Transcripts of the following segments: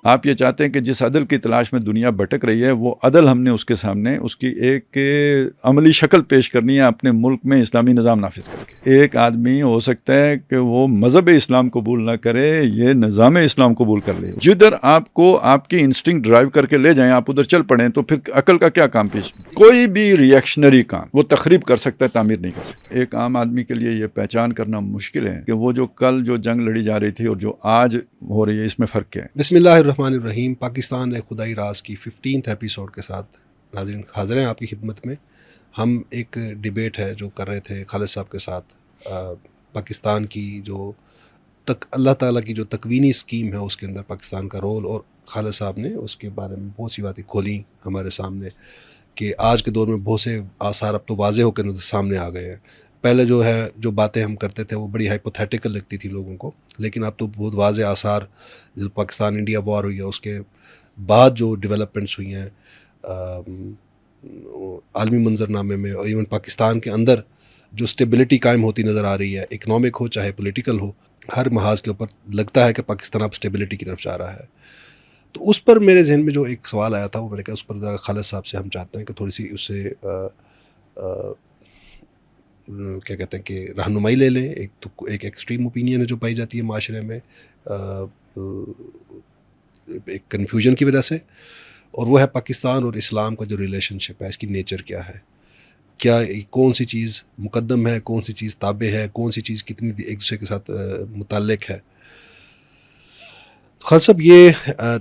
آپ یہ چاہتے ہیں کہ جس عدل کی تلاش میں دنیا بھٹک رہی ہے وہ عدل ہم نے اس کے سامنے اس کی ایک عملی شکل پیش کرنی ہے اپنے ملک میں اسلامی نظام نافذ کر کے. ایک آدمی ہو سکتا ہے کہ وہ مذہب اسلام قبول نہ کرے, یہ نظام اسلام قبول کر لے. جدھر آپ کو آپ کی انسٹنکٹ ڈرائیو کر کے لے جائیں آپ ادھر چل پڑیں تو پھر عقل کا کیا کام پیش. کوئی بھی ریئیکشنری کام وہ تخریب کر سکتا ہے, تعمیر نہیں کر سکتا. ایک عام آدمی کے لیے یہ پہچان کرنا مشکل ہے کہ وہ جو کل جو جنگ لڑی جا رہی تھی اور جو آج ہو رہی ہے اس میں فرق کیا ہے. بسم اللہ الرحمن الرحیم. پاکستان ایک خدائی راز کی 15th ایپیسوڈ کے ساتھ ناظرین حاضر ہیں آپ کی خدمت میں. ہم ایک ڈیبیٹ ہے جو کر رہے تھے خالد صاحب کے ساتھ, پاکستان کی جو اللہ تعالیٰ کی جو تکوینی اسکیم ہے اس کے اندر پاکستان کا رول, اور خالد صاحب نے اس کے بارے میں بہت سی باتیں کھولیں ہمارے سامنے کہ آج کے دور میں بہت سے آثار اب تو واضح ہو کے سامنے آ گئے ہیں. پہلے جو باتیں ہم کرتے تھے وہ بڑی ہائپوتھیٹیکل لگتی تھی لوگوں کو, لیکن اب تو بہت واضح آثار, جو پاکستان انڈیا وار ہوئی ہے اس کے بعد جو ڈیولپمنٹس ہوئی ہیں عالمی منظرنامے میں, اور ایون پاکستان کے اندر جو اسٹیبلٹی قائم ہوتی نظر آ رہی ہے, اکنامک ہو چاہے پولیٹیکل ہو, ہر محاذ کے اوپر لگتا ہے کہ پاکستان اب اسٹیبلٹی کی طرف جا رہا ہے. تو اس پر میرے ذہن میں جو ایک سوال آیا تھا وہ میں نے کہا اس پر ذرا خالد صاحب سے ہم چاہتے ہیں کہ تھوڑی سی اس سے کیا کہتے ہیں کہ رہنمائی لے لیں. ایک ایکسٹریم اوپینین ہے جو پائی جاتی ہے معاشرے میں ایک کنفیوژن کی وجہ سے, اور وہ ہے پاکستان اور اسلام کا جو ریلیشن شپ ہے, اس کی نیچر کیا ہے, کیا کون سی چیز مقدم ہے, کون سی چیز تابع ہے, کون سی چیز کتنی ایک دوسرے کے ساتھ متعلق ہے. خالد صاحب یہ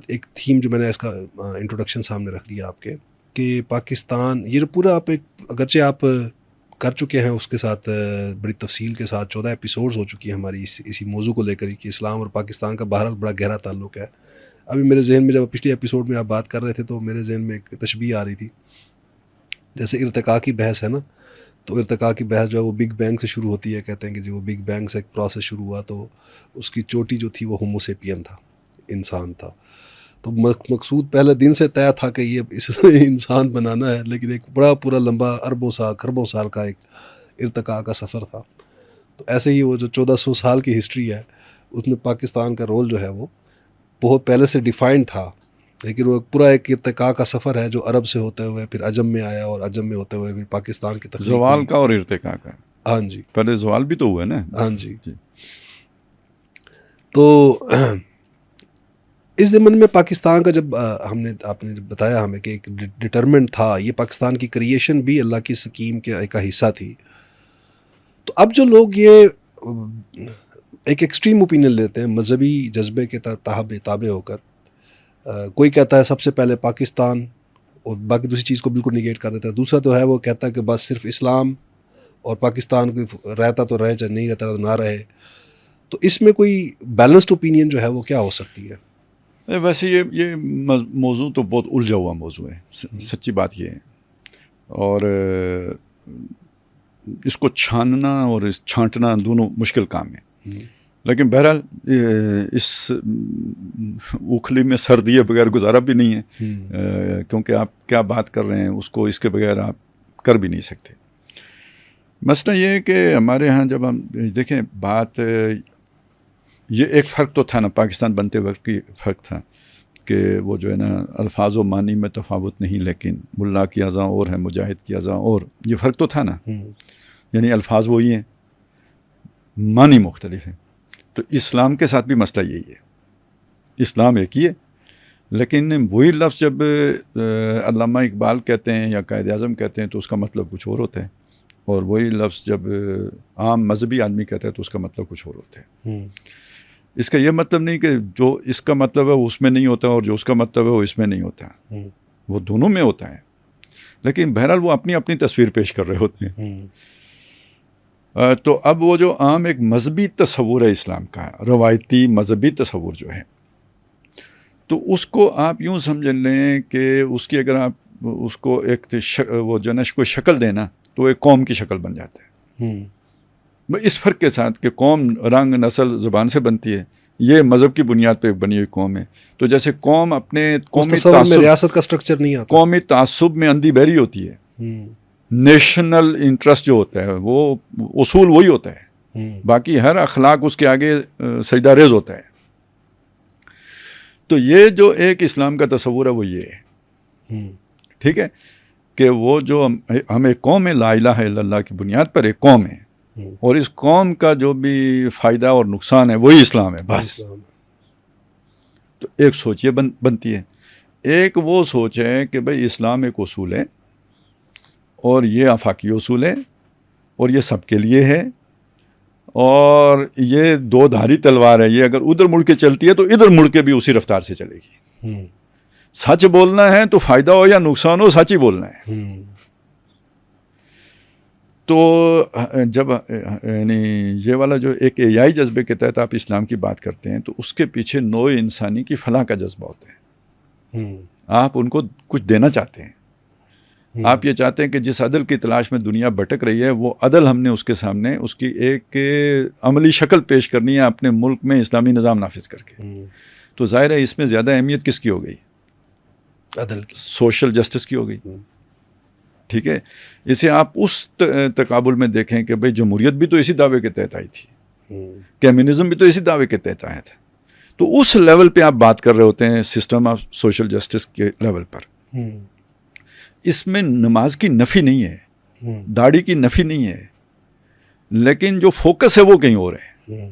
ایک تھیم جو میں نے اس کا انٹروڈکشن سامنے رکھ دیا آپ کے کہ پاکستان یہ جو پورا آپ ایک اگرچہ آپ کر چکے ہیں اس کے ساتھ بڑی تفصیل کے ساتھ 14 ایپیسوڈز ہو چکی ہیں ہماری اسی موضوع کو لے کر کہ اسلام اور پاکستان کا بہرحال بڑا گہرا تعلق ہے. ابھی میرے ذہن میں جب پچھلے ایپیسوڈ میں آپ بات کر رہے تھے تو میرے ذہن میں ایک تشبیہ آ رہی تھی, جیسے ارتقاء کی بحث ہے نا, تو ارتقاء کی بحث جو ہے وہ بگ بینگ سے شروع ہوتی ہے. کہتے ہیں کہ جو بگ بینگ سے ایک پروسیس شروع ہوا تو اس کی چوٹی جو تھی وہ ہومو سیپین تھا, انسان تھا. تو مقصود پہلے دن سے طے تھا کہ یہ اس انسان بنانا ہے, لیکن ایک بڑا پورا لمبا اربوں سال کھربوں سال کا ایک ارتقاء کا سفر تھا. تو ایسے ہی وہ جو 1400 سال کی ہسٹری ہے اس میں پاکستان کا رول جو ہے وہ بہت پہلے سے ڈیفائنڈ تھا, لیکن وہ پورا ایک ارتقاء کا سفر ہے جو عرب سے ہوتے ہوئے پھر عجم میں آیا, اور عجم میں ہوتے ہوئے پھر پاکستان کی تخلیق زوال کا اور ارتقاء کا. ہاں جی, پہلے زوال بھی تو ہوا ہے نا. ہاں جی. تو اس ضمن میں پاکستان کا جب آپ نے بتایا ہمیں کہ ایک ڈٹرمنٹ تھا, یہ پاکستان کی کریشن بھی اللہ کی سکیم کے ایک حصہ تھی. تو اب جو لوگ یہ ایک ایکسٹریم اوپینین لیتے ہیں مذہبی جذبے کے تابع ہو کر, کوئی کہتا ہے سب سے پہلے پاکستان اور باقی دوسری چیز کو بالکل نگیٹ کر دیتا ہے. دوسرا تو ہے وہ کہتا ہے کہ بس صرف اسلام اور پاکستان کو رہتا تو رہے چاہے نہیں رہتا تو نہ رہے. تو اس میں کوئی بیلنسڈ اوپینین جو ہے وہ کیا ہو سکتی ہے؟ ویسے یہ موضوع تو بہت الجھا ہوا موضوع ہے, سچی بات یہ ہے, اور اس کو چھاننا اور چھانٹنا دونوں مشکل کام ہے. لیکن بہرحال اس اوکھلی میں سر دیے بغیر گزارا بھی نہیں ہے, کیونکہ آپ کیا بات کر رہے ہیں اس کو اس کے بغیر آپ کر بھی نہیں سکتے. مسئلہ یہ ہے کہ ہمارے ہاں جب ہم دیکھیں بات, یہ ایک فرق تو تھا نا پاکستان بنتے وقت کی فرق تھا کہ وہ جو ہے نا الفاظ و معنی میں تفاوت نہیں, لیکن ملا کی اذاں اور ہے مجاہد کی اذاں اور, یہ فرق تو تھا نا. یعنی الفاظ وہی ہیں, معنی مختلف ہیں. تو اسلام کے ساتھ بھی مسئلہ یہی ہے, اسلام ایک ہی ہے, لیکن وہی لفظ جب علامہ اقبال کہتے ہیں یا قائد اعظم کہتے ہیں تو اس کا مطلب کچھ اور ہوتا ہے, اور وہی لفظ جب عام مذہبی آدمی کہتا ہے تو اس کا مطلب کچھ اور ہوتا ہے. اس کا یہ مطلب نہیں کہ جو اس کا مطلب ہے وہ اس میں نہیں ہوتا اور جو اس کا مطلب ہے وہ اس میں نہیں ہوتا, وہ دونوں میں ہوتا ہے, لیکن بہرحال وہ اپنی اپنی تصویر پیش کر رہے ہوتے ہیں. تو اب وہ جو عام ایک مذہبی تصور ہے اسلام کا, روایتی مذہبی تصور جو ہے, تو اس کو آپ یوں سمجھ لیں کہ اس کی اگر آپ اس کو ایک وہ جو ہے نا کوئی شکل دینا تو ایک قوم کی شکل بن جاتا ہے. اس فرق کے ساتھ کہ قوم رنگ نسل زبان سے بنتی ہے, یہ مذہب کی بنیاد پہ بنی ہوئی قوم ہے. تو جیسے قوم اپنے قومی تعصب, ریاست کا سٹرکچر نہیں آتا, قومی تعصب میں اندھی بہری ہوتی ہے. نیشنل انٹرسٹ جو ہوتا ہے وہ اصول وہی ہوتا ہے, باقی ہر اخلاق اس کے آگے سجدہ ریز ہوتا ہے. تو یہ جو ایک اسلام کا تصور ہے وہ یہ ہے, ٹھیک ہے, کہ وہ جو ہم ایک قوم ہے, لا الہ الا اللہ کی بنیاد پر ایک قوم ہے, اور اس قوم کا جو بھی فائدہ اور نقصان ہے وہی اسلام ہے بس. تو ایک سوچ یہ بنتی ہے. ایک وہ سوچ ہے کہ بھئی اسلام ایک اصول ہے اور یہ آفاقی اصول ہے اور یہ سب کے لیے ہے, اور یہ دو دھاری تلوار ہے, یہ اگر ادھر مڑ کے چلتی ہے تو ادھر مڑ کے بھی اسی رفتار سے چلے گی. سچ بولنا ہے تو فائدہ ہو یا نقصان ہو, سچ ہی بولنا ہے. تو جب یعنی یہ والا جو ایک احیائی جذبے کے تحت آپ اسلام کی بات کرتے ہیں تو اس کے پیچھے نوع انسانی کی فلاح کا جذبہ ہوتا ہے. آپ ان کو کچھ دینا چاہتے ہیں, آپ یہ چاہتے ہیں کہ جس عدل کی تلاش میں دنیا بھٹک رہی ہے وہ عدل ہم نے اس کے سامنے اس کی ایک عملی شکل پیش کرنی ہے اپنے ملک میں اسلامی نظام نافذ کر کے. تو ظاہر ہے اس میں زیادہ اہمیت کس کی ہو گئی؟ عدل کی, سوشل جسٹس کی ہو گئی. ٹھیک ہے, اسے آپ اس تقابل میں دیکھیں کہ بھئی جمہوریت بھی تو اسی دعوے کے تحت آئی تھی, کمیونزم بھی تو اسی دعوے کے تحت آیا تھا. تو اس لیول پہ آپ بات کر رہے ہوتے ہیں سسٹم آف سوشل جسٹس کے لیول پر. اس میں نماز کی نفی نہیں ہے, داڑھی کی نفی نہیں ہے, لیکن جو فوکس ہے وہ کہیں اور ہے.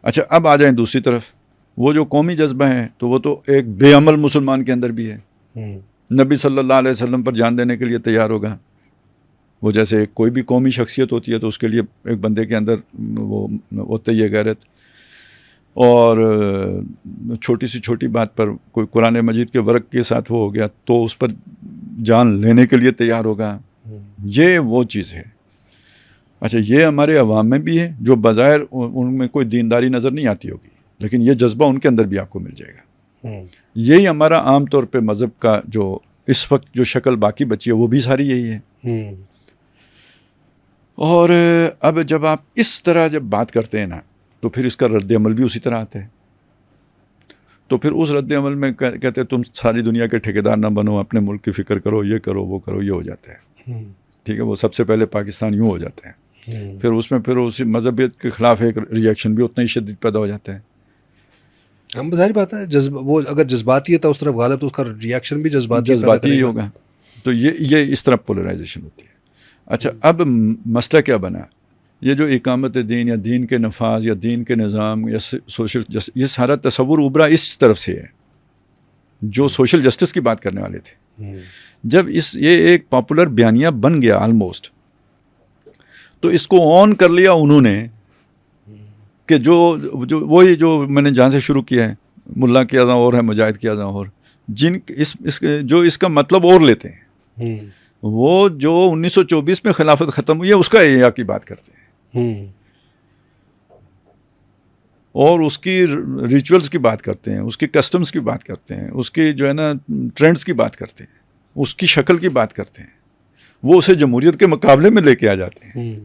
اچھا اب آ جائیں دوسری طرف, وہ جو قومی جذبہ ہے تو وہ تو ایک بے عمل مسلمان کے اندر بھی ہے. نبی صلی اللہ علیہ وسلم پر جان دینے کے لیے تیار ہوگا. وہ جیسے کوئی بھی قومی شخصیت ہوتی ہے تو اس کے لیے ایک بندے کے اندر وہ ہوتا ہی ہے غیرت, اور چھوٹی سی چھوٹی بات پر کوئی قرآن مجید کے ورق کے ساتھ وہ ہو گیا تو اس پر جان لینے کے لیے تیار ہوگا. یہ وہ چیز ہے. اچھا یہ ہمارے عوام میں بھی ہے جو بظاہر ان میں کوئی دینداری نظر نہیں آتی ہوگی, لیکن یہ جذبہ ان کے اندر بھی آپ کو مل جائے گا. یہی ہمارا عام طور پہ مذہب کا جو اس وقت جو شکل باقی بچی ہے وہ بھی ساری یہی ہے. اور اب جب آپ اس طرح جب بات کرتے ہیں نا تو پھر اس کا رد عمل بھی اسی طرح آتا ہے. تو پھر اس رد عمل میں کہتے ہیں تم ساری دنیا کے ٹھیکیدار نہ بنو, اپنے ملک کی فکر کرو, یہ کرو وہ کرو, یہ ہو جاتا ہے. ٹھیک ہے, وہ سب سے پہلے پاکستان یوں ہو جاتا ہے. پھر اس میں پھر اسی مذہبیت کے خلاف ایک ریئیکشن بھی اتنا ہی شدید پیدا ہو جاتا ہے. ہم ظاہر بات ہے وہ اگر جذباتی ہے تو اس طرف غالب تو اس کا ریئیکشن بھی جذباتی ہی ہوگا. تو یہ اس طرح پولرائزیشن ہوتی ہے. اچھا اب مسئلہ کیا بنا؟ یہ جو اقامت دین یا دین کے نفاذ یا دین کے نظام یا سوشل جسٹس, یہ سارا تصور ابھرا اس طرف سے ہے جو سوشل جسٹس کی بات کرنے والے تھے. جب یہ ایک پاپولر بیانیہ بن گیا آلموسٹ, تو اس کو آن کر لیا انہوں نے کہ جو وہی جو میں نے جہاں سے شروع کیا ہے, ملا کی اذاں اور ہے, مجاہد کی اذاں اور, جن جو اس کا مطلب اور لیتے ہیں, وہ جو 1924 میں خلافت ختم ہوئی ہے اس کا احیاء کی بات کرتے ہیں, اور اس کی ریچولز کی بات کرتے ہیں, اس کی کسٹمز کی بات کرتے ہیں, اس کی جو ہے نا ٹرینڈز کی بات کرتے ہیں, اس کی شکل کی بات کرتے ہیں. وہ اسے جمہوریت کے مقابلے میں لے کے آ جاتے ہیں,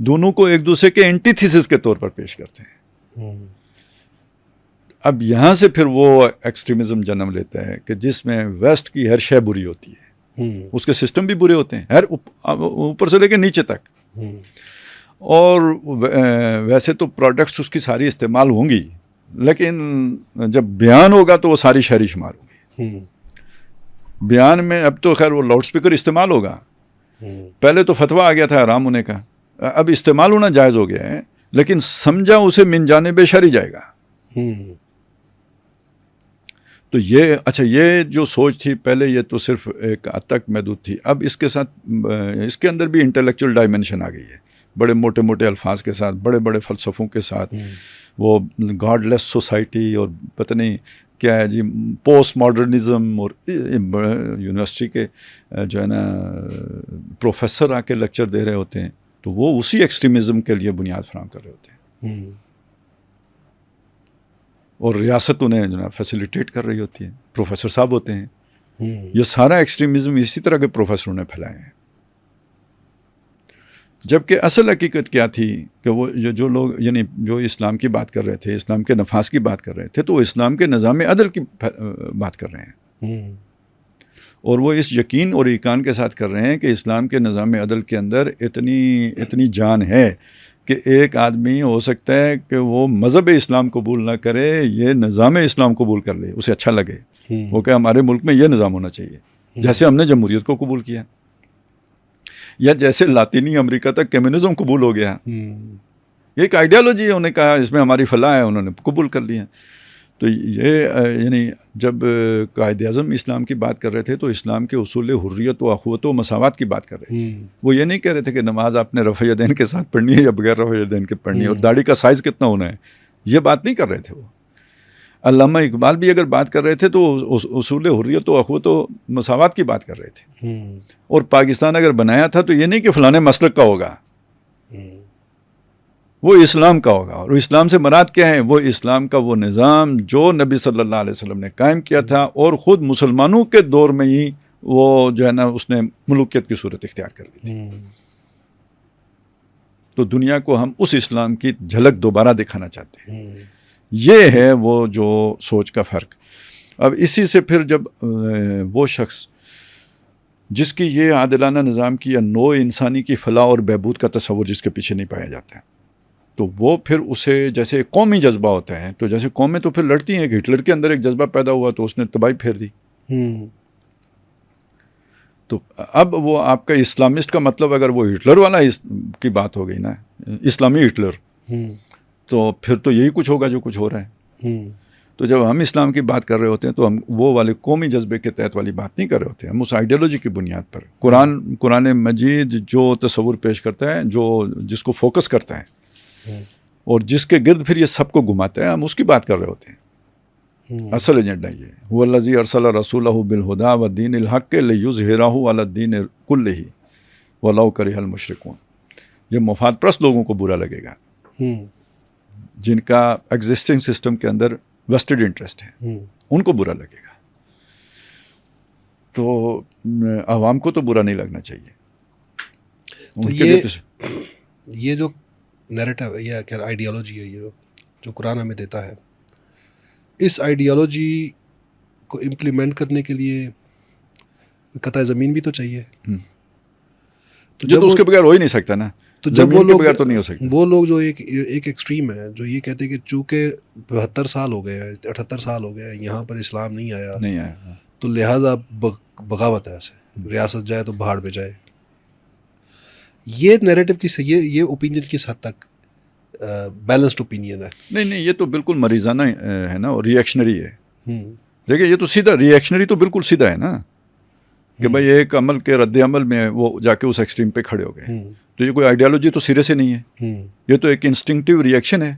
دونوں کو ایک دوسرے کے اینٹی تھیسس کے طور پر پیش کرتے ہیں. اب یہاں سے پھر وہ ایکسٹریمزم جنم لیتا ہے کہ جس میں ویسٹ کی ہر شے بری ہوتی ہے, اس کے سسٹم بھی برے ہوتے ہیں, ہر اوپر سے لے کے نیچے تک. اور ویسے تو پروڈکٹس اس کی ساری استعمال ہوں گی, لیکن جب بیان ہوگا تو وہ ساری شہری شمار ہوگی. بیان میں اب تو خیر وہ لاؤڈ سپیکر استعمال ہوگا, پہلے تو فتویٰ آ گیا تھا حرام ہونے کا, اب استعمال ہونا جائز ہو گیا ہے, لیکن سمجھا اسے من جانب شرعی جائے گا. تو یہ اچھا یہ جو سوچ تھی پہلے یہ تو صرف ایک حد تک محدود تھی. اب اس کے ساتھ اس کے اندر بھی انٹلیکچوئل ڈائمنشن آ گئی ہے, بڑے موٹے موٹے الفاظ کے ساتھ, بڑے بڑے فلسفوں کے ساتھ, وہ گاڈ لیس سوسائٹی اور پتہ نہیں کیا ہے جی, پوسٹ ماڈرنزم, اور یونیورسٹی کے جو ہے نا پروفیسر آ کے لیکچر دے رہے ہوتے ہیں, تو وہ اسی ایکسٹریمزم کے لیے بنیاد فراہم کر رہے ہوتے ہیں, اور ریاست انہیں جو ہے فیسیلیٹیٹ کر رہی ہوتی ہے, پروفیسر صاحب ہوتے ہیں. یہ سارا ایکسٹریمزم اسی طرح کے پروفیسروں نے پھیلائے ہیں. جبکہ اصل حقیقت کیا تھی کہ وہ جو لوگ یعنی جو اسلام کی بات کر رہے تھے, اسلام کے نفاذ کی بات کر رہے تھے, تو وہ اسلام کے نظام عدل کی بات کر رہے ہیں. اور وہ اس یقین اور ایقان کے ساتھ کر رہے ہیں کہ اسلام کے نظام عدل کے اندر اتنی جان ہے کہ ایک آدمی ہو سکتا ہے کہ وہ مذہب اسلام قبول نہ کرے، یہ نظام اسلام قبول کر لے، اسے اچھا لگے، وہ کہ ہمارے ملک میں یہ نظام ہونا چاہیے، جیسے ہم نے جمہوریت کو قبول کیا، یا جیسے لاطینی امریکہ تک کمیونزم قبول ہو گیا. یہ ایک آئیڈیالوجی ہے، انہوں نے کہا اس میں ہماری فلاح ہے، انہوں نے قبول کر لیا. تو یہ یعنی جب قائد اعظم اسلام کی بات کر رہے تھے تو اسلام کے اصول حریت و اخوت و مساوات کی بات کر رہے تھے. وہ یہ نہیں کہہ رہے تھے کہ نماز آپ نے رفع یدین کے ساتھ پڑھنی ہے یا بغیر رفع یدین کے پڑھنی ہے، اور داڑھی کا سائز کتنا ہونا ہے، یہ بات نہیں کر رہے تھے. وہ علامہ اقبال بھی اگر بات کر رہے تھے تو اصول حریت و اخوت و مساوات کی بات کر رہے تھے. اور پاکستان اگر بنایا تھا تو یہ نہیں کہ فلاں مسلک کا ہوگا، وہ اسلام کا ہوگا. اور اسلام سے مراد کیا ہے؟ وہ اسلام کا وہ نظام جو نبی صلی اللہ علیہ وسلم نے قائم کیا تھا، اور خود مسلمانوں کے دور میں ہی وہ جو ہے نا اس نے ملوکیت کی صورت اختیار کر لی تھی. تو دنیا کو ہم اس اسلام کی جھلک دوبارہ دکھانا چاہتے ہیں. یہ ہے وہ جو سوچ کا فرق. اب اسی سے پھر جب وہ شخص جس کی یہ عادلانہ نظام کی یا نوع انسانی کی فلاح اور بہبود کا تصور جس کے پیچھے نہیں پایا جاتا ہے، تو وہ پھر اسے جیسے قومی جذبہ ہوتا ہے، تو جیسے قومیں تو پھر لڑتی ہیں کہ ہٹلر کے اندر ایک جذبہ پیدا ہوا تو اس نے تباہی پھیر دی. تو اب وہ آپ کا اسلامسٹ کا مطلب اگر وہ ہٹلر والا کی بات ہو گئی نا، اسلامی ہٹلر، تو پھر تو یہی کچھ ہوگا جو کچھ ہو رہا ہے. تو جب ہم اسلام کی بات کر رہے ہوتے ہیں تو ہم وہ والے قومی جذبے کے تحت والی بات نہیں کر رہے ہوتے ہیں، ہم اس آئیڈیالوجی کی بنیاد پر قرآن مجید جو تصور پیش کرتا ہے، جس کو فوکس کرتا ہے اور جس کے گرد پھر یہ سب کو گھماتا ہے، ہم اس کی بات کر رہے ہوتے ہیں. اصل ایجنڈا یہ ہے، هو الذی ارسل رسولہ بالہدی ودین الحق لیظہرہ علی الدین کلہ ولو کرہ المشرکون. یہ مفاد پرست لوگوں کو برا لگے گا جن کا ایگزسٹنگ سسٹم کے اندر ویسٹڈ انٹرسٹ ہے، ان کو برا لگے گا. تو عوام کو تو برا نہیں لگنا چاہیے. تو یہ جو نیریٹو یا کیا آئیڈیالوجی ہے، یہ جو قرآن ہمیں دیتا ہے، اس آئیڈیالوجی کو امپلیمنٹ کرنے کے لیے قطع زمین بھی تو چاہیے. تو جب اس کے بغیر ہو ہی نہیں سکتا نا، تو جب وہ لوگ تو نہیں ہو سکتا. وہ لوگ جو ایک ایکسٹریم ہے جو یہ کہتے ہیں کہ چونکہ 72 سال ہو گئے ہیں، 78 سال ہو گئے ہیں، یہاں پر اسلام نہیں آیا، تو لہٰذا بغاوت ہے، ایسے ریاست جائے تو بہاڑ پہ جائے. یہ نیریٹو یہ اوپینین کس حد تک بیلنسڈ اوپینین ہے؟ نہیں، یہ تو بالکل مریضانہ ہے نا، اور ریئیکشنری ہے. دیکھیں یہ تو سیدھا ریئیکشنری تو بالکل سیدھا ہے نا، کہ بھائی ایک عمل کے رد عمل میں وہ جا کے اس ایکسٹریم پہ کھڑے ہو گئے. تو یہ کوئی آئیڈیالوجی تو سرے سے نہیں ہے، یہ تو ایک انسٹنکٹیو ریئیکشن ہے.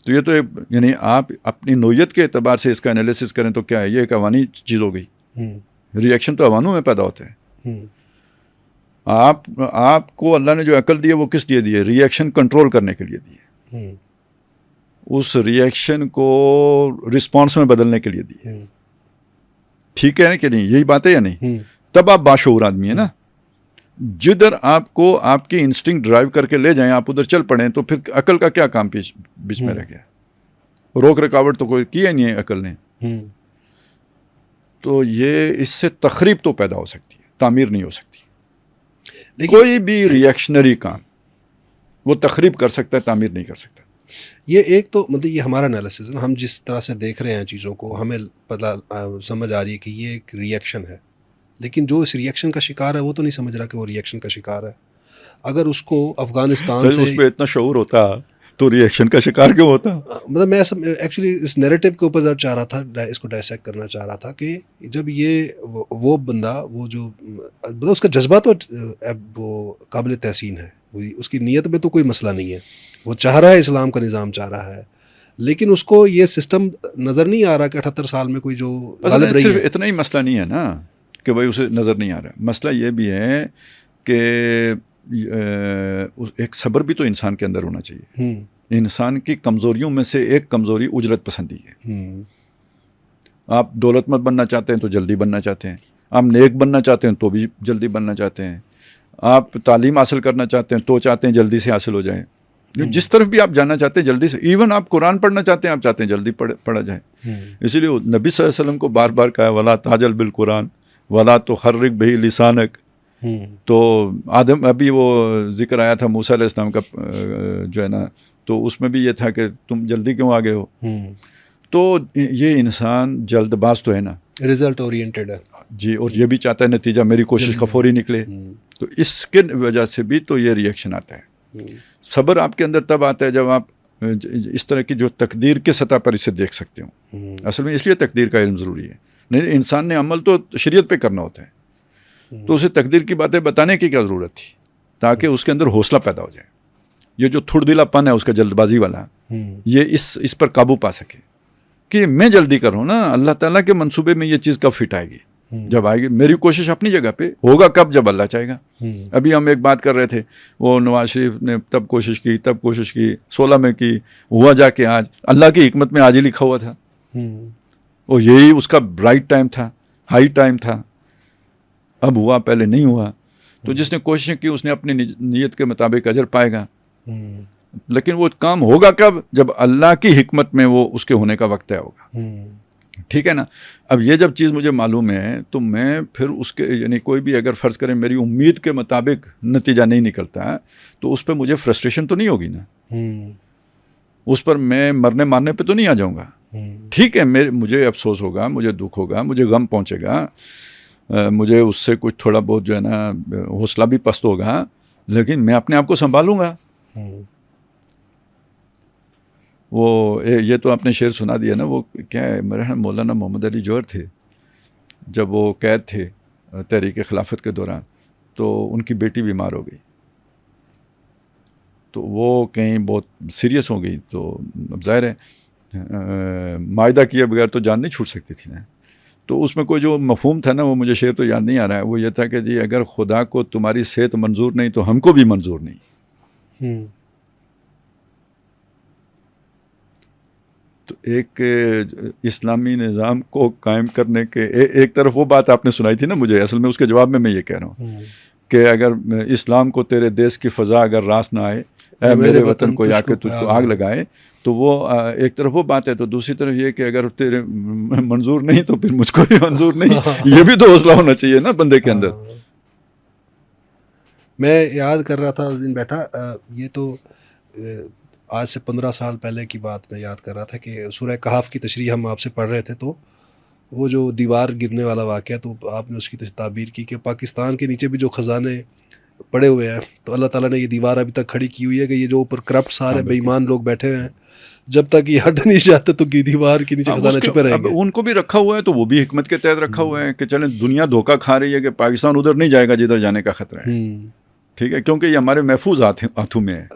تو یہ تو یعنی آپ اپنی نوعیت کے اعتبار سے اس کا انالیسس کریں تو کیا ہے، یہ ایک اوانی چیز ہو گئی. ریئیکشن تو اوانوں میں پیدا ہوتا ہے. آپ کو اللہ نے جو عقل دی ہے وہ کس لیے دی ہے؟ ریئیکشن کنٹرول کرنے کے لیے دی ہے، اس ریئیکشن کو رسپانس میں بدلنے کے لیے دی ہے. ٹھیک ہے کہ نہیں؟ یہی بات ہے یا نہیں؟ تب آپ باشعور آدمی ہیں نا. جدھر آپ کو آپ کی انسٹنکٹ ڈرائیو کر کے لے جائیں، آپ ادھر چل پڑیں، تو پھر عقل کا کیا کام بیچ میں رہ گیا؟ روک رکاوٹ تو کوئی کیا نہیں ہے عقل نے. تو یہ اس سے تخریب تو پیدا ہو سکتی ہے، تعمیر نہیں ہو سکتی. کوئی بھی ریئیکشنری کام وہ تخریب کر سکتا ہے، تعمیر نہیں کر سکتا. یہ ایک تو مطلب یہ ہمارا انالیسس ہے، ہم جس طرح سے دیکھ رہے ہیں چیزوں کو، ہمیں پتہ سمجھ آ رہی ہے کہ یہ ایک ریئیکشن ہے، لیکن جو اس ریئیکشن کا شکار ہے وہ تو نہیں سمجھ رہا کہ وہ ریئیکشن کا شکار ہے. اگر اس کو افغانستان سے اس پہ اتنا شعور ہوتا تو ریئیکشن کا شکار کیوں ہوتا؟ مطلب میں ایکچولی اس نیریٹو کے اوپر چاہ رہا تھا، اس کو ڈائسیکٹ کرنا چاہ رہا تھا کہ جب یہ وہ بندہ وہ جو مطلب اس کا جذبہ تو وہ قابل تحسین ہے، اس کی نیت میں تو کوئی مسئلہ نہیں ہے، وہ چاہ رہا ہے اسلام کا نظام چاہ رہا ہے، لیکن اس کو یہ سسٹم نظر نہیں آ رہا کہ 78 سال میں کوئی جو غالب رہی ہے. صرف اتنا ہی مسئلہ نہیں ہے نا کہ بھائی اسے نظر نہیں آ رہا. مسئلہ یہ بھی ہے کہ ایک صبر بھی تو انسان کے اندر ہونا چاہیے. انسان کی کمزوریوں میں سے ایک کمزوری اجرت پسندی ہے. آپ دولت مند بننا چاہتے ہیں تو جلدی بننا چاہتے ہیں، آپ نیک بننا چاہتے ہیں تو بھی جلدی بننا چاہتے ہیں، آپ تعلیم حاصل کرنا چاہتے ہیں تو چاہتے ہیں جلدی سے حاصل ہو جائیں. جس طرف بھی آپ جانا چاہتے ہیں جلدی سے، ایون آپ قرآن پڑھنا چاہتے ہیں، آپ چاہتے ہیں جلدی پڑھا جائے. اسی لیے نبی صلی اللہ علیہ وسلم کو بار بار کہا ولا تاجل بالقرآن ولا تحرک بہ لسانک. تو آدم ابھی وہ ذکر آیا تھا موسیٰ علیہ السلام کا جو ہے نا، تو اس میں بھی یہ تھا کہ تم جلدی کیوں آگے ہو. تو یہ انسان جلد باز تو ہے نا، رزلٹ اورینٹیڈ ہے جی، اور یہ بھی چاہتا ہے نتیجہ میری کوشش کا فوری نکلے. تو اس کے وجہ سے بھی تو یہ ریئیکشن آتا ہے. صبر آپ کے اندر تب آتا ہے جب آپ اس طرح کی جو تقدیر کے سطح پر اسے دیکھ سکتے ہوں. اصل میں اس لیے تقدیر کا علم ضروری ہے. نہیں، انسان نے عمل تو شریعت پہ کرنا ہوتا ہے، تو اسے تقدیر کی باتیں بتانے کی کیا ضرورت تھی، تاکہ اس کے اندر حوصلہ پیدا ہو جائے. یہ جو تھوڑ دلا پن ہے اس کا جلد بازی والا، یہ اس پر قابو پا سکے کہ میں جلدی کروں نا، اللہ تعالیٰ کے منصوبے میں یہ چیز کب فٹ آئے گی. جب آئے گی میری کوشش اپنی جگہ پہ، ہوگا کب جب اللہ چاہے گا. ابھی ہم ایک بات کر رہے تھے، وہ نواز شریف نے تب کوشش کی 16 میں کی، ہوا جا کے آج اللہ کی حکمت میں آج ہی لکھا ہوا تھا، اور یہی اس کا برائٹ ٹائم تھا، ہائی ٹائم تھا. اب ہوا، پہلے نہیں ہوا. تو جس نے کوششیں کی اس نے اپنی نیت کے مطابق اجر پائے گا، لیکن وہ کام ہوگا کب جب اللہ کی حکمت میں وہ اس کے ہونے کا وقت طے ہوگا. ٹھیک ہے نا. اب یہ جب چیز مجھے معلوم ہے تو میں پھر اس کے یعنی کوئی بھی اگر فرض کریں میری امید کے مطابق نتیجہ نہیں نکلتا تو اس پہ مجھے فرسٹریشن تو نہیں ہوگی نا، اس پر میں مرنے مارنے پہ تو نہیں آ جاؤں گا. ٹھیک ہے، مجھے افسوس ہوگا، مجھے دکھ ہوگا، مجھے غم پہنچے گا، مجھے اس سے کچھ تھوڑا بہت جو ہے نا حوصلہ بھی پست ہوگا، لیکن میں اپنے آپ کو سنبھالوں گا. وہ یہ تو آپ نے شعر سنا دیا نا، وہ کیا ہے، میرے مولانا محمد علی جوہر تھے، جب وہ قید تھے تحریک خلافت کے دوران، تو ان کی بیٹی بیمار ہو گئی، تو وہ کہیں بہت سیریس ہو گئی. تو اب ظاہر ہے معاہدہ کیے بغیر تو جان نہیں چھوٹ سکتی تھی نا. تو اس میں کوئی جو مفہوم تھا نا، وہ مجھے شعر تو یاد نہیں آ رہا ہے، وہ یہ تھا کہ جی اگر خدا کو تمہاری صحت منظور نہیں تو ہم کو بھی منظور نہیں. تو ایک اسلامی نظام کو قائم کرنے کے ایک طرف وہ بات آپ نے سنائی تھی نا مجھے، اصل میں اس کے جواب میں یہ کہہ رہا ہوں کہ اگر اسلام کو تیرے دیس کی فضا اگر راس نہ آئے، اے میرے وطن کو یا کے تجھ کو آگ لگائے، تو وہ ایک طرف وہ بات ہے. تو دوسری طرف یہ کہ اگر تیرے منظور نہیں تو پھر مجھ کو بھی منظور نہیں. یہ بھی تو حوصلہ ہونا چاہیے نا بندے کے اندر. میں یاد کر رہا تھا اس دن بیٹھا، یہ تو آج سے 15 سال پہلے کی بات میں یاد کر رہا تھا کہ سورہ کہف کی تشریح ہم آپ سے پڑھ رہے تھے، تو وہ جو دیوار گرنے والا واقعہ، تو آپ نے اس کی تعبیر کی کہ پاکستان کے نیچے بھی جو خزانے پڑے ہوئے ہیں، تو اللہ تعالیٰ نے یہ دیوار ابھی تک کھڑی کی ہوئی ہے کہ یہ جو اوپر کرپٹ سارے بے ایمان لوگ بیٹھے ہوئے ہیں، جب تک یہ ہٹ نہیں جاتے تو دیوار کے نیچے خزانے چھپے رہیں گے. ان کو بھی رکھا ہوا ہے، تو وہ بھی حکمت کے تحت رکھا ہوا ہے کہ چلیں دنیا دھوکہ کھا رہی ہے کہ پاکستان ادھر نہیں جائے گا جدھر جانے کا خطرہ ہے. ٹھیک ہے، کیونکہ یہ ہمارے محفوظ ہاتھوں میں ہے.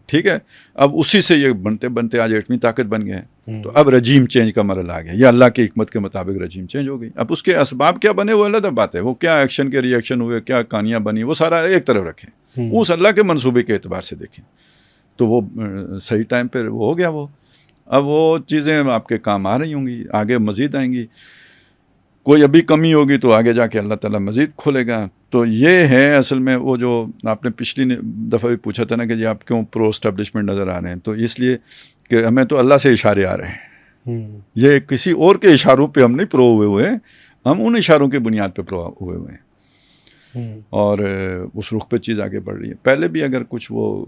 ٹھیک ہے، اب اسی سے یہ بنتے بنتے آج ایٹمی طاقت بن گئے ہیں. تو اب رجیم چینج کا مرحلہ آ گیا، یہ اللہ کی حکمت کے مطابق رجیم چینج ہو گئی. اب اس کے اسباب کیا بنے وہ علیحدہ بات ہے، وہ کیا ایکشن کے ری ایکشن ہوئے، کیا کہانیاں بنی، وہ سارا ایک طرف رکھیں، اس اللہ کے منصوبے کے اعتبار سے دیکھیں. تو وہ صحیح ٹائم پہ وہ ہو گیا. وہ اب وہ چیزیں آپ کے کام آ رہی ہوں گی، آگے مزید آئیں گی. کوئی ابھی کمی ہوگی تو آگے جا کے اللہ تعالیٰ مزید کھولے گا. تو یہ ہے اصل میں وہ جو آپ نے پچھلی دفعہ بھی پوچھا تھا نا کہ جی آپ کیوں پرو اسٹیبلشمنٹ نظر آ رہے ہیں، تو اس لیے کہ ہمیں تو اللہ سے اشارے آ رہے ہیں. یہ کسی اور کے اشاروں پہ ہم نہیں پرو ہوئے ہیں، ہم ان اشاروں کی بنیاد پہ پرو ہوئے ہیں. اور اس رخ پہ چیز آگے بڑھ رہی ہے. پہلے بھی اگر کچھ وہ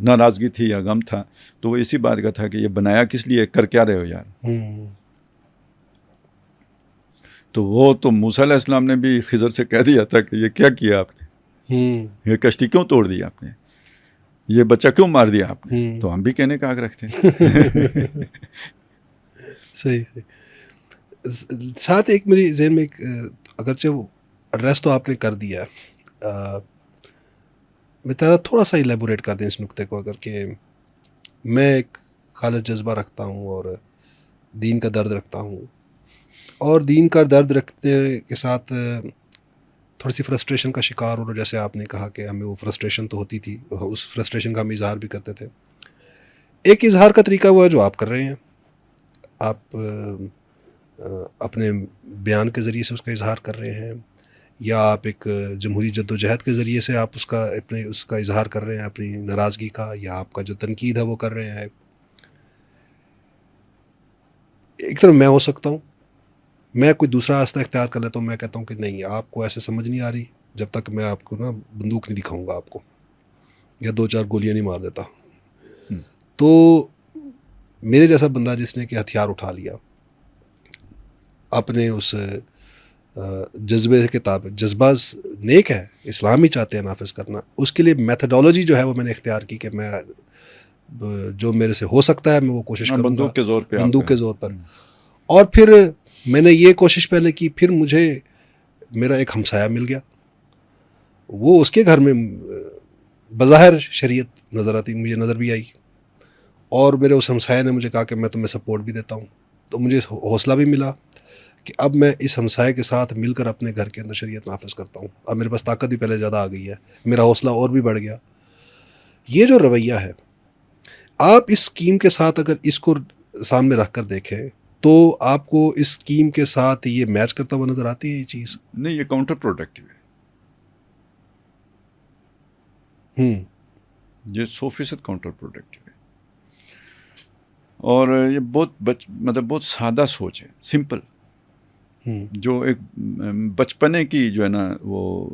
ناراضگی تھی یا غم تھا تو وہ اسی بات کا تھا کہ یہ بنایا کس لیے، کر کیا رہے ہو یار. تو وہ تو موسیٰ علیہ السلام نے بھی خضر سے کہہ دیا تھا کہ یہ کیا کیا آپ نے، یہ کشتی کیوں توڑ دی آپ نے، یہ بچہ کیوں مار دیا آپ نے. تو ہم بھی کہنے کا حق رکھتے ہیں. صحیح. ساتھ ایک میری ذہن میں اگرچہ وہ ایڈریس تو آپ نے کر دیا ہے، میں تھوڑا سا ایلیبوریٹ کر دیں اس نقطے کو. اگر کہ میں ایک خالص جذبہ رکھتا ہوں اور دین کا درد رکھتا ہوں، اور دین کا درد رکھنے کے ساتھ تھوڑی سی فرسٹریشن کا شکار ہو رہا، جیسے آپ نے کہا کہ ہمیں وہ فرسٹریشن تو ہوتی تھی، اس فرسٹریشن کا ہم اظہار بھی کرتے تھے. ایک اظہار کا طریقہ وہ ہے جو آپ کر رہے ہیں، آپ اپنے بیان کے ذریعے سے اس کا اظہار کر رہے ہیں، یا آپ ایک جمہوری جد و جہد کے ذریعے سے آپ اس کا اظہار کر رہے ہیں اپنی ناراضگی کا، یا آپ کا جو تنقید ہے وہ کر رہے ہیں. ایک طرف میں ہو سکتا ہوں، میں کوئی دوسرا راستہ اختیار کر لیتا ہوں، میں کہتا ہوں کہ نہیں، آپ کو ایسے سمجھ نہیں آ رہی جب تک میں آپ کو نا بندوق نہیں دکھاؤں گا آپ کو، یا 2-4 گولیاں نہیں مار دیتا. تو میرے جیسا بندہ جس نے کہ ہتھیار اٹھا لیا اپنے اس جذبے کے تابع، جذبہ نیک ہے، اسلام ہی چاہتے ہیں نافذ کرنا، اس کے لیے میتھڈالوجی جو ہے وہ میں نے اختیار کی کہ میں جو میرے سے ہو سکتا ہے میں وہ کوشش کروں گا بندوق کے زور پہ، بندوق کے زور پر. اور پھر میں نے یہ کوشش پہلے کی، پھر مجھے میرا ایک ہمسایہ مل گیا، وہ اس کے گھر میں بظاہر شریعت نظر آتی، مجھے نظر بھی آئی، اور میرے اس ہمسایہ نے مجھے کہا کہ میں تمہیں سپورٹ بھی دیتا ہوں. تو مجھے حوصلہ بھی ملا کہ اب میں اس ہمسائے کے ساتھ مل کر اپنے گھر کے اندر شریعت نافذ کرتا ہوں. اب میرے پاس طاقت بھی پہلے زیادہ آ گئی ہے، میرا حوصلہ اور بھی بڑھ گیا. یہ جو رویہ ہے، آپ اس اسکیم کے ساتھ اگر اس کو سامنے رکھ کر دیکھیں تو آپ کو اس اسکیم کے ساتھ یہ میچ کرتا ہوا نظر آتی ہے یہ چیز؟ نہیں، یہ کاؤنٹر پروڈکٹیو ہے. یہ 100% کاؤنٹر پروڈکٹیو ہے. اور یہ بہت سادہ سوچ ہے، سمپل، جو ایک بچپنے کی جو ہے نا وہ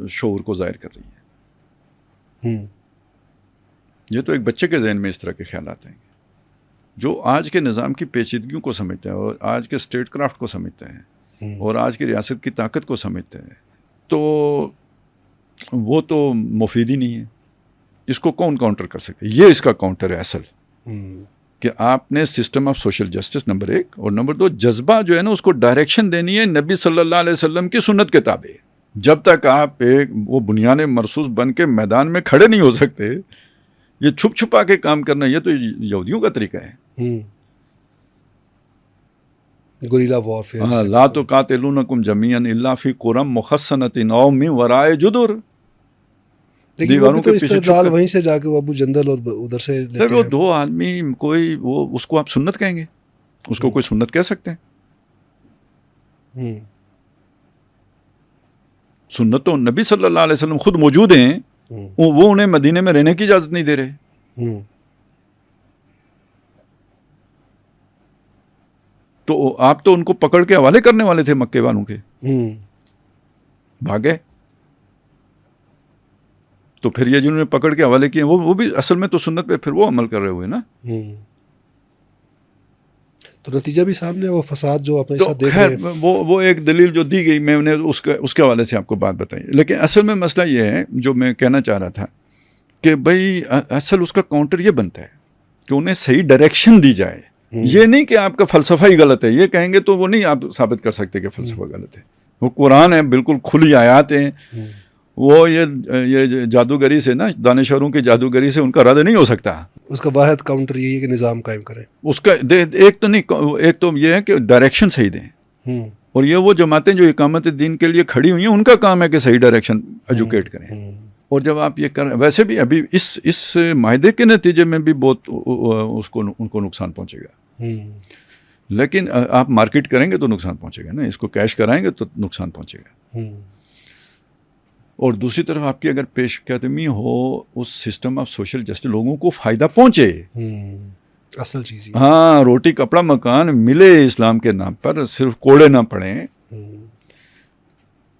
شعور کو ظاہر کر رہی ہے. یہ تو ایک بچے کے ذہن میں اس طرح کے خیالات ہیں جو آج کے نظام کی پیچیدگیوں کو سمجھتا ہے، اور آج کے اسٹیٹ کرافٹ کو سمجھتا ہے، اور آج کی ریاست کی طاقت کو سمجھتا ہے. تو وہ تو مفید ہی نہیں ہے. اس کو کون کاؤنٹر کر سکتے؟ یہ اس کا کاؤنٹر ہے اصل، کہ آپ نے system of social justice number 1، اور نمبر 2 جذبہ جو ہے نا اس کو ڈائریکشن دینی ہے نبی صلی اللہ علیہ وسلم کی سنت کے تابع. جب تک آپ ایک وہ بنیان مرصوص بن کے میدان میں کھڑے نہیں ہو سکتے، یہ چھپ چھپا کے کام کرنا یہ تو یہودیوں کا طریقہ ہے. Guerrilla warfare. لا تقاتلونکم جمیعا الا فی قری محصنۃ او من وراء جدر. دیواروں کے پیچھے چھپ وہیں سے جا کے وہ ابو جندل اور ادھر سے لیتے ہیں. وہ 2 آدمی کوئی وہ اس کو آپ سنت کہیں گے؟ اس کو کوئی سنت کہہ سکتے ہیں؟ سنت تو نبی صلی اللہ علیہ وسلم خود موجود ہیں، وہ انہیں مدینے میں رہنے کی اجازت نہیں دے رہے. تو آپ تو ان کو پکڑ کے حوالے کرنے والے تھے مکے والوں کے، بھاگے. تو پھر یہ جنہوں نے پکڑ کے حوالے کیے وہ بھی اصل میں تو سنت پہ پھر وہ عمل کر رہے ہوئے نا. تو نتیجہ بھی سامنے، وہ فساد جو اپنے ساتھ دیکھ رہے ہیں. وہ ایک دلیل جو دی گئی میں نے اس کے حوالے سے آپ کو بات بتائی. لیکن اصل میں مسئلہ یہ ہے جو میں کہنا چاہ رہا تھا کہ بھائی اصل اس کا کاؤنٹر یہ بنتا ہے کہ انہیں صحیح ڈائریکشن دی جائے. یہ نہیں کہ آپ کا فلسفہ ہی غلط ہے، یہ کہیں گے تو وہ نہیں آپ ثابت کر سکتے کہ فلسفہ غلط ہے. وہ قرآن ہے، بالکل کھلی آیات ہیں. وہ یہ جادوگری سے نا، دانشوروں کی جادوگری سے ان کا رد نہیں ہو سکتا. اس کا واحد کاؤنٹر یہی ہے کہ نظام قائم کریں. اس کا ایک تو یہ ہے کہ ڈائریکشن صحیح دیں، اور یہ وہ جماعتیں جو اقامت دین کے لیے کھڑی ہوئی ہیں ان کا کام ہے کہ صحیح ڈائریکشن ایجوکیٹ کریں. اور جب آپ یہ کریں، ویسے بھی ابھی اس معاہدے کے نتیجے میں بھی بہت ان کو نقصان پہنچے گا. لیکن آپ مارکیٹ کریں گے تو نقصان پہنچے گا نا، اس کو کیش کرائیں گے تو نقصان پہنچے گا. اور دوسری طرف آپ کی اگر پیش قدمی ہو اس سسٹم آف سوشل جسٹس، لوگوں کو فائدہ پہنچے، اصل چیز. ہاں، روٹی کپڑا مکان ملے اسلام کے نام پر، صرف کوڑے نہ پڑیں،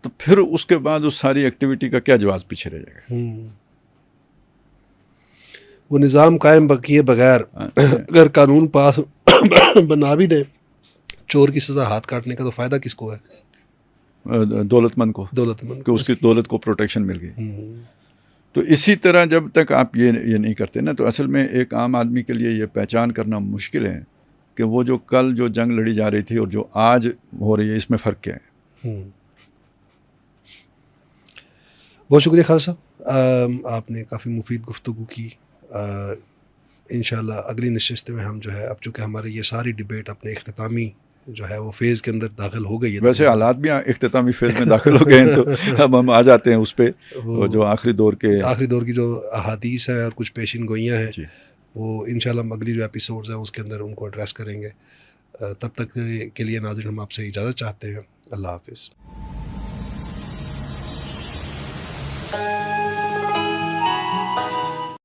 تو پھر اس کے بعد اس ساری ایکٹیویٹی کا کیا جواز پیچھے رہ جائے گا. وہ نظام قائم کیے بغیر اگر قانون پاس بنا بھی دیں، چور کی سزا ہاتھ کاٹنے کا، تو فائدہ کس کو ہے؟ دولت مند کو، کہ اس کی دولت کو پروٹیکشن مل گئی. تو اسی طرح جب تک آپ یہ نہیں کرتے نا، تو اصل میں ایک عام آدمی کے لیے یہ پہچان کرنا مشکل ہے کہ وہ جو کل جو جنگ لڑی جا رہی تھی اور جو آج ہو رہی ہے، اس میں فرق کیا ہے. بہت شکریہ خالد صاحب، آپ نے کافی مفید گفتگو کی. انشاءاللہ اگلی نشست میں ہم جو ہے، اب چونکہ ہمارے یہ ساری ڈیبیٹ اپنے اختتامی جو ہے وہ فیز کے اندر داخل ہو گئی ہے، ویسے حالات بھی اختتامی فیز میں داخل ہو گئے ہیں، تو اب ہم آ جاتے ہیں اس پہ جو آخری دور کی جو احادیث ہیں اور کچھ پیشین گوئیاں ہیں، وہ انشاءاللہ ہم اگلی جو ایپیسوڈز ہیں اس کے اندر ان کو ایڈریس کریں گے. تب تک کے لیے ناظرین ہم آپ سے اجازت چاہتے ہیں. اللہ حافظ. حافظ.